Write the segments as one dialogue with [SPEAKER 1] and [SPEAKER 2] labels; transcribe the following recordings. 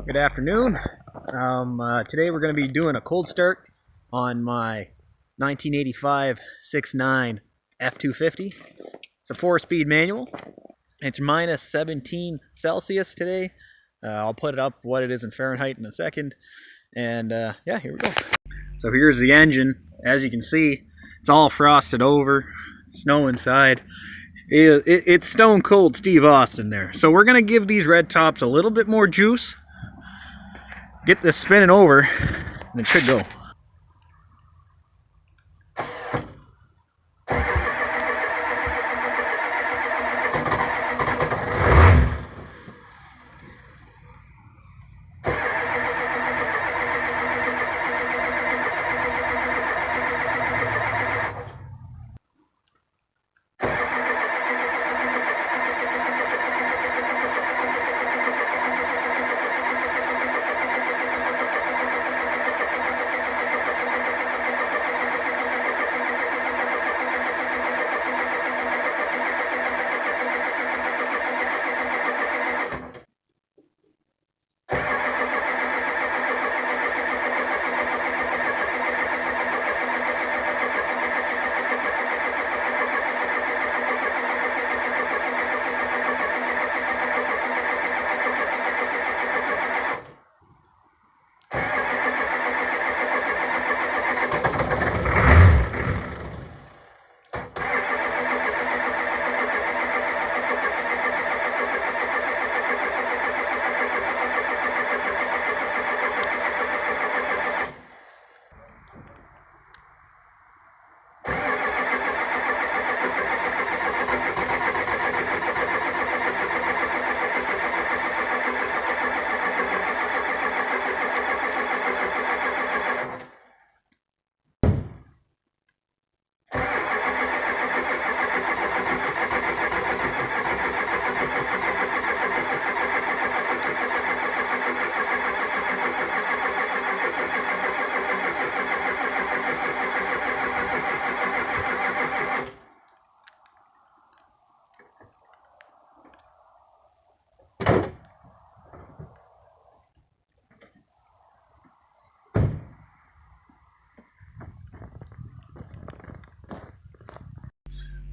[SPEAKER 1] Good afternoon. Today we're going to be doing a cold start on my 1985 6.9 F250. It's a 4-speed manual. It's minus 17 Celsius today. I'll put it up what it is in Fahrenheit in a second. And yeah, here we go. So here's the engine. As you can see, it's all frosted over, snow inside. It's stone cold Steve Austin there. So we're going to give these red tops a little bit more juice. Get this spinning over, and it should go.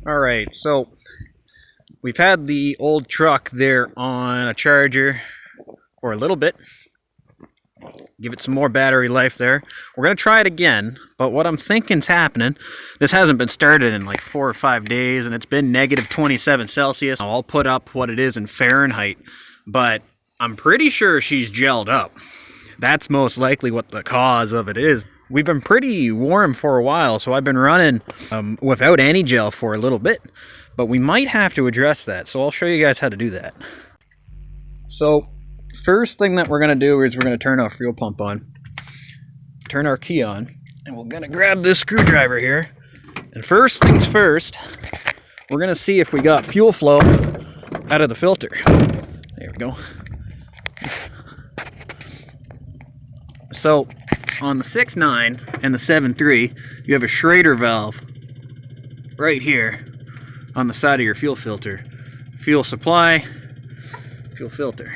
[SPEAKER 1] Alright, so we've had the old truck there on a charger for a little bit. Give it some more battery life there. We're going to try it again, but what I'm thinking's happening, this hasn't been started in like 4 or 5 days, and it's been negative 27 Celsius. I'll put up what it is in Fahrenheit, but I'm pretty sure she's gelled up. That's most likely what the cause of it is. We've been pretty warm for a while, so I've been running without any gel for a little bit, but we might have to address that, so I'll show you guys how to do that. So first thing that we're going to do is we're going to turn our fuel pump on, turn our key on, and we're going to grab this screwdriver here, and first things first, we're going to see if we got fuel flow out of the filter. There we go. So on the 6.9 and the 7.3, you have a Schrader valve right here on the side of your fuel filter. Fuel supply, fuel filter.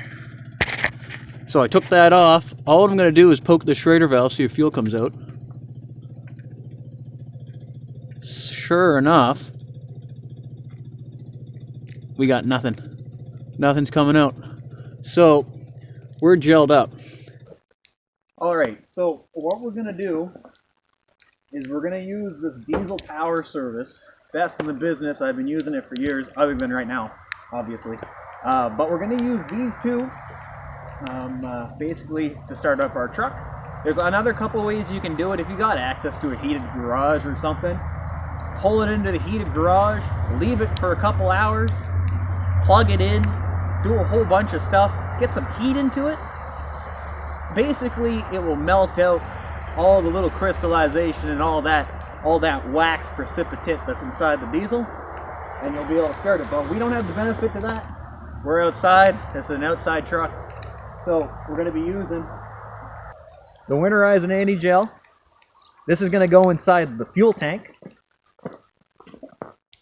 [SPEAKER 1] So I took that off. All I'm going to do is poke the Schrader valve, see if fuel comes out. Sure enough, we got nothing. Nothing's coming out. So we're gelled up. Alright, so what we're going to do is we're going to use this diesel power service. Best in the business. I've been using it for years, other than right now, obviously. But we're going to use these two basically to start up our truck. There's another couple ways you can do it if you got access to a heated garage or something. Pull it into the heated garage, leave it for a couple hours, plug it in, do a whole bunch of stuff, get some heat into it. Basically, it will melt out all the little crystallization and all that wax precipitate that's inside the diesel, and you'll be able to start it. But we don't have the benefit to that. We're outside. It's an outside truck. So we're going to be using the winterizing anti-gel. This is going to go inside the fuel tank.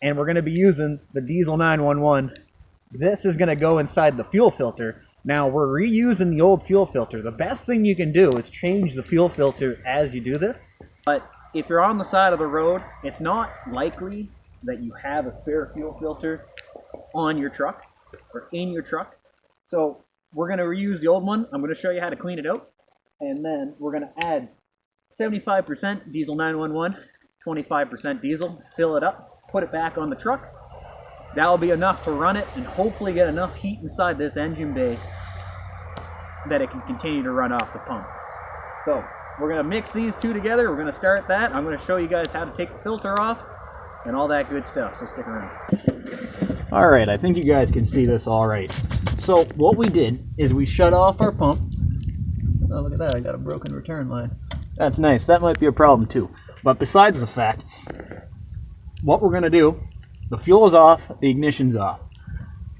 [SPEAKER 1] And we're going to be using the Diesel 911. This is going to go inside the fuel filter. Now we're reusing the old fuel filter. The best thing you can do is change the fuel filter as you do this. But if you're on the side of the road, it's not likely that you have a spare fuel filter on your truck or in your truck. So we're going to reuse the old one. I'm going to show you how to clean it out. And then we're going to add 75% diesel 911, 25% diesel, fill it up, put it back on the truck. That'll be enough to run it and hopefully get enough heat inside this engine bay that it can continue to run off the pump. So we're going to mix these two together. We're going to start that. I'm going to show you guys how to take the filter off and all that good stuff, so stick around. Alright, I think you guys can see this alright. So what we did is we shut off our pump. Oh, look at that, I got a broken return line. That's nice, that might be a problem too. But besides the fact, what we're going to do, the fuel is off, the ignition's off.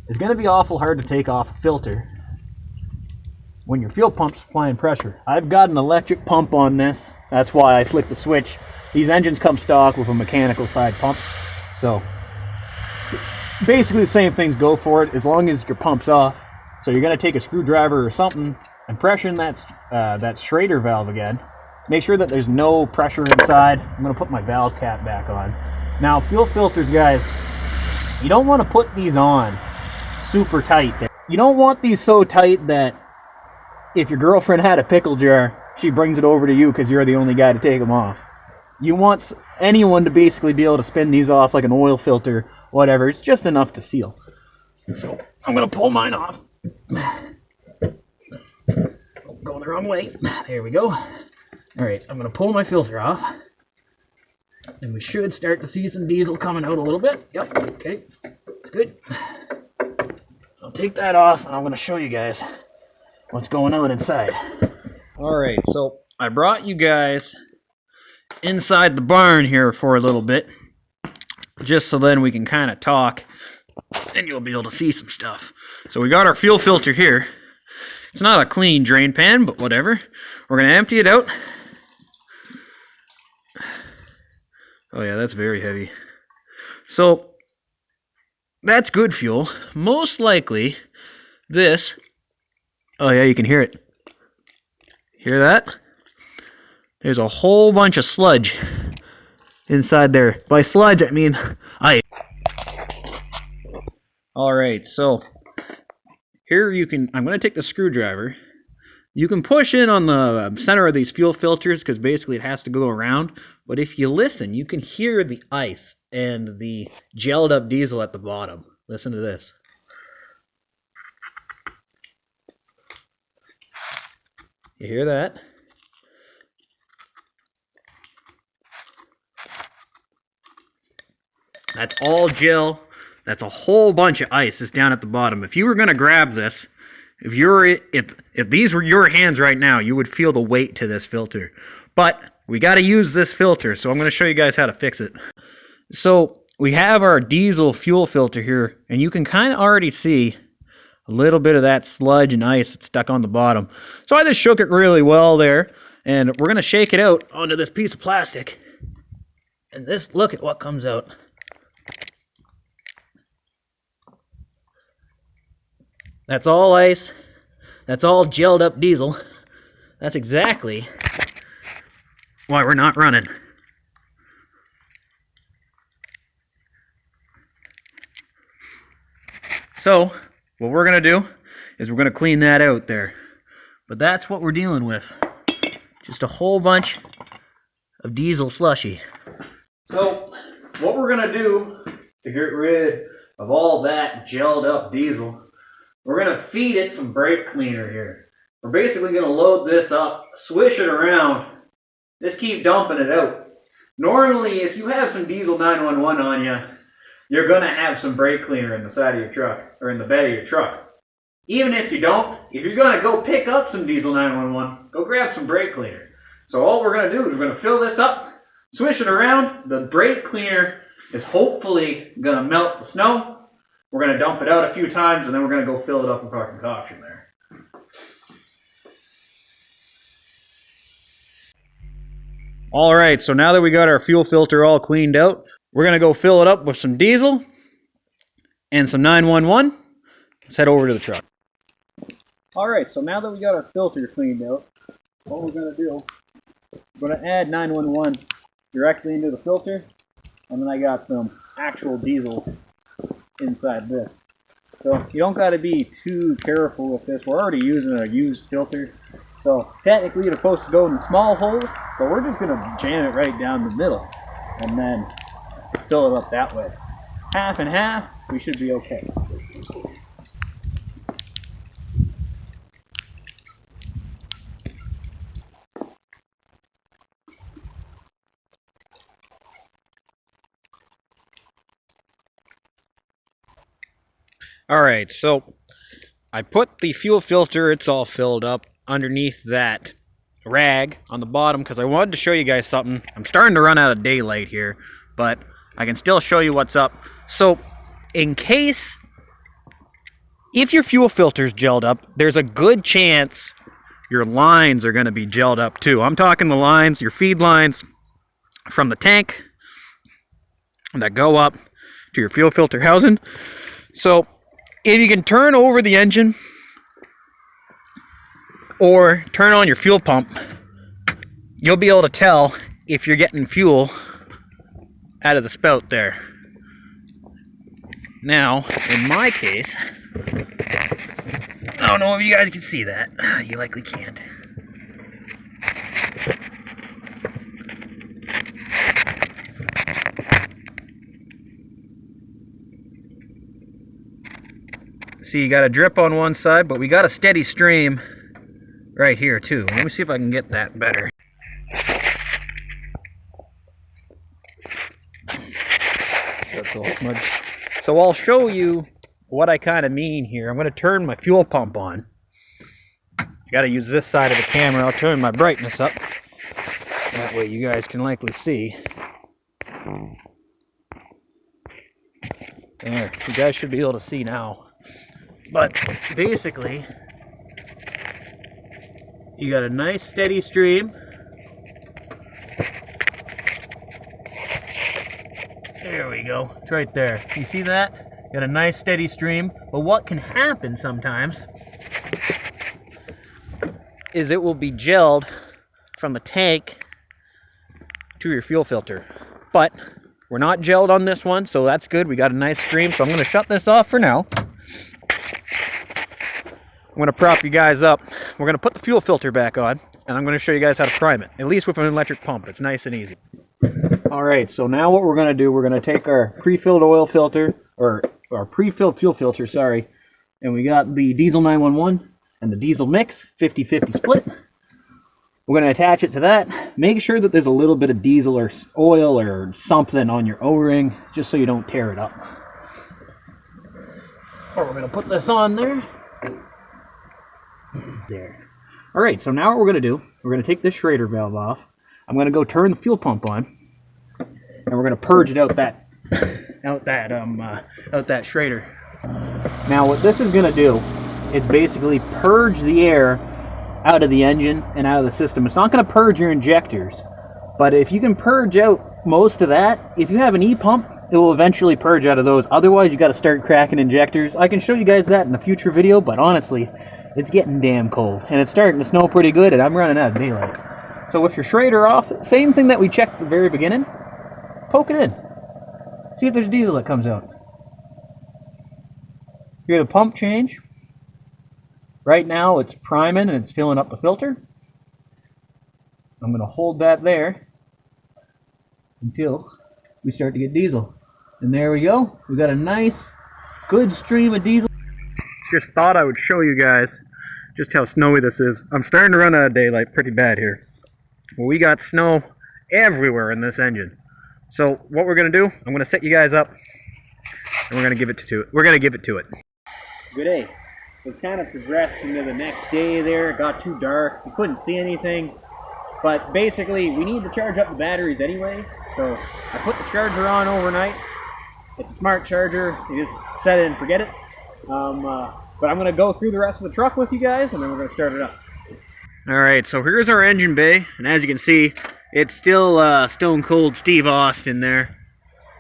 [SPEAKER 1] It's going to be awful hard to take off a filter when your fuel pump's applying pressure. I've got an electric pump on this, that's why I flicked the switch. These engines come stock with a mechanical side pump, so basically the same things go for it as long as your pump's off. So you're going to take a screwdriver or something and pressure in that Schrader valve again. Make sure that there's no pressure inside. I'm going to put my valve cap back on. Now fuel filters, guys, you don't want to put these on super tight. You don't want these so tight that if your girlfriend had a pickle jar, she brings it over to you because you're the only guy to take them off. You want anyone to basically be able to spin these off like an oil filter, whatever. It's just enough to seal. So I'm going to pull mine off. Going the wrong way. There we go. Alright, I'm going to pull my filter off. And we should start to see some diesel coming out a little bit. Yep, okay. That's good. I'll take that off and I'm going to show you guys what's going on inside. Alright, so I brought you guys inside the barn here for a little bit, just so then we can kind of talk and you'll be able to see some stuff. So we got our fuel filter here. It's not a clean drain pan, but whatever. We're going to empty it out. Oh yeah, that's very heavy. So that's good fuel. Most likely this, oh yeah, you can hear it. Hear that? There's a whole bunch of sludge inside there. By sludge, I mean ice. Alright, so here you can, I'm going to take the screwdriver. You can push in on the center of these fuel filters because basically it has to go around. But if you listen, you can hear the ice and the gelled up diesel at the bottom. Listen to this. You hear that? That's all gel. That's a whole bunch of ice that's down at the bottom. If you were going to grab this, if these were your hands right now, you would feel the weight to this filter. But we got to use this filter, so I'm going to show you guys how to fix it. So we have our diesel fuel filter here, and you can kind of already see a little bit of that sludge and ice that's stuck on the bottom. So I just shook it really well there, and we're going to shake it out onto this piece of plastic. And this, look at what comes out. That's all ice. That's all gelled up diesel. That's exactly why we're not running. So, what we're going to do is we're going to clean that out there. But that's what we're dealing with. Just a whole bunch of diesel slushy. So, what we're going to do to get rid of all that gelled up diesel, we're going to feed it some brake cleaner here. We're basically going to load this up, swish it around, just keep dumping it out. Normally, if you have some diesel 911 on you, you're going to have some brake cleaner in the side of your truck, or in the bed of your truck. Even if you don't, if you're going to go pick up some diesel 911, go grab some brake cleaner. So all we're going to do is we're going to fill this up, swish it around. The brake cleaner is hopefully going to melt the snow. We're going to dump it out a few times, and then we're going to go fill it up with our concoction there. Alright, so now that we got our fuel filter all cleaned out, we're going to go fill it up with some diesel and some 911. Let's head over to the truck. Alright, so now that we got our filter cleaned out, what we're going to do, we're going to add 911 directly into the filter, and then I got some actual diesel inside this. So you don't got to be too careful with this. We're already using a used filter, so technically it's supposed to go in small holes, but we're just going to jam it right down the middle and then fill it up that way. Half and half, we should be okay. Alright, so I put the fuel filter, it's all filled up, underneath that rag on the bottom because I wanted to show you guys something. I'm starting to run out of daylight here, but I can still show you what's up. So, in case, if your fuel filter's gelled up, there's a good chance your lines are going to be gelled up too. I'm talking the lines, your feed lines from the tank that go up to your fuel filter housing. So, if you can turn over the engine or turn on your fuel pump, you'll be able to tell if you're getting fuel out of the spout there. Now, in my case, I don't know if you guys can see that. You likely can't. See, you got a drip on one side, but we got a steady stream right here too. Let me see if I can get that better. That's all smudged. So I'll show you what I kind of mean here. I'm going to turn my fuel pump on. Got to use this side of the camera. I'll turn my brightness up. That way you guys can likely see. There, you guys should be able to see now. But basically, you got a nice steady stream. There we go. It's right there. You see that? Got a nice steady stream. But what can happen sometimes is it will be gelled from the tank to your fuel filter. But we're not gelled on this one, so that's good. We got a nice stream, so I'm going to shut this off for now. I'm going to prop you guys up. We're going to put the fuel filter back on, and I'm going to show you guys how to prime it, at least with an electric pump. It's nice and easy. Alright, so now what we're going to do, we're going to take our pre-filled oil filter, or our pre-filled fuel filter, sorry, and we got the diesel 911 and the diesel mix, 50-50 split. We're going to attach it to that. Make sure that there's a little bit of diesel or oil or something on your O-ring, just so you don't tear it up. Or we're going to put this on there. There. Alright, so now what we're going to do, we're going to take this Schrader valve off. I'm going to go turn the fuel pump on, and we're going to purge it out that Schrader. Now what this is going to do is basically purge the air out of the engine and out of the system. It's not going to purge your injectors, but if you can purge out most of that, if you have an E-pump, it will eventually purge out of those. Otherwise, you got to start cracking injectors. I can show you guys that in a future video, but honestly, it's getting damn cold, and it's starting to snow pretty good, and I'm running out of daylight. So with your Schrader off, same thing that we checked at the very beginning, poke it in. See if there's diesel that comes out. Hear the pump change. Right now it's priming and it's filling up the filter. I'm going to hold that there until we start to get diesel. And there we go. We got a nice, good stream of diesel. Just thought I would show you guys just how snowy this is. I'm starting to run out of daylight pretty bad here. Well, we got snow everywhere in this engine. So what we're going to do, I'm going to set you guys up and we're going to give it to it. Good day. It kind of progressed into the next day there. It got too dark. We couldn't see anything. But basically, we need to charge up the batteries anyway. So I put the charger on overnight. It's a smart charger. You just set it and forget it. But I'm going to go through the rest of the truck with you guys, and then we're going to start it up. Alright, so here's our engine bay. And as you can see, it's still stone cold Steve Austin there.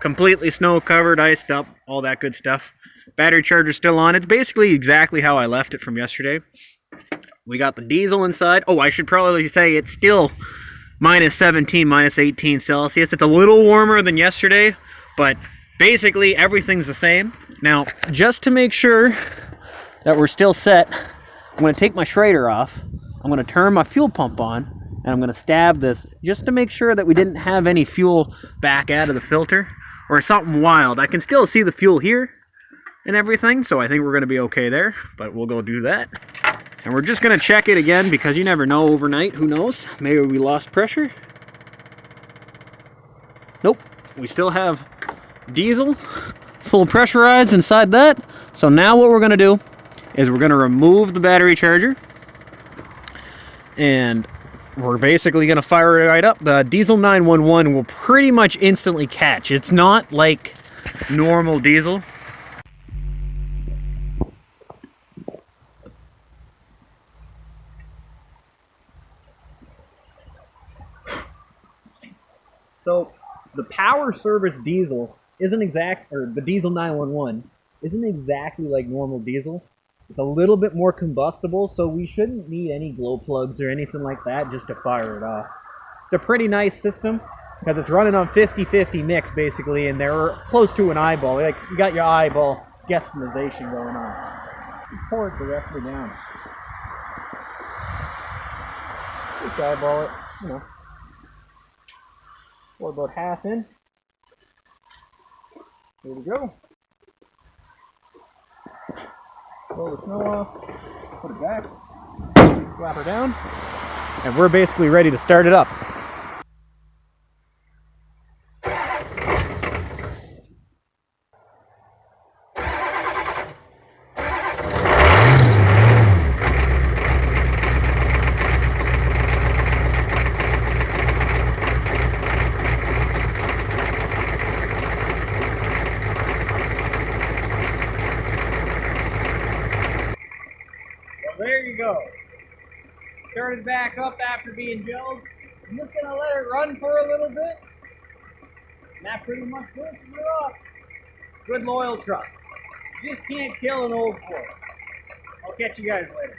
[SPEAKER 1] Completely snow covered, iced up, all that good stuff. Battery charger's still on. It's basically exactly how I left it from yesterday. We got the diesel inside. Oh, I should probably say it's still minus 17, minus 18 Celsius. It's a little warmer than yesterday, but basically everything's the same. Now, just to make sure that we're still set, I'm going to take my Schrader off. I'm going to turn my fuel pump on, and I'm going to stab this just to make sure that we didn't have any fuel back out of the filter or something wild. I can still see the fuel here and everything, so I think we're going to be okay there, but we'll go do that. And we're just going to check it again because you never know overnight. Who knows? Maybe we lost pressure. Nope. We still have diesel full pressurized inside that. So now what we're going to do is we're going to remove the battery charger. And we're basically going to fire it right up. The diesel 911 will pretty much instantly catch. It's not like normal diesel. So the power service diesel isn't the diesel 911 isn't exactly like normal diesel. It's a little bit more combustible, so we shouldn't need any glow plugs or anything like that just to fire it off. It's a pretty nice system because it's running on 50-50 mix basically, and they're close to an eyeball. Like you got your eyeball guesstimation going on. You pour it directly down. Just eyeball it, you know. Pour about half in. There we go. Blow the snow off. Put it back. Slap her down. And we're basically ready to start it up. There you go. Started back up after being gelled. I'm just gonna let it run for a little bit. And that pretty much pushes it off. Good loyal truck. Just can't kill an old Ford. I'll catch you guys later.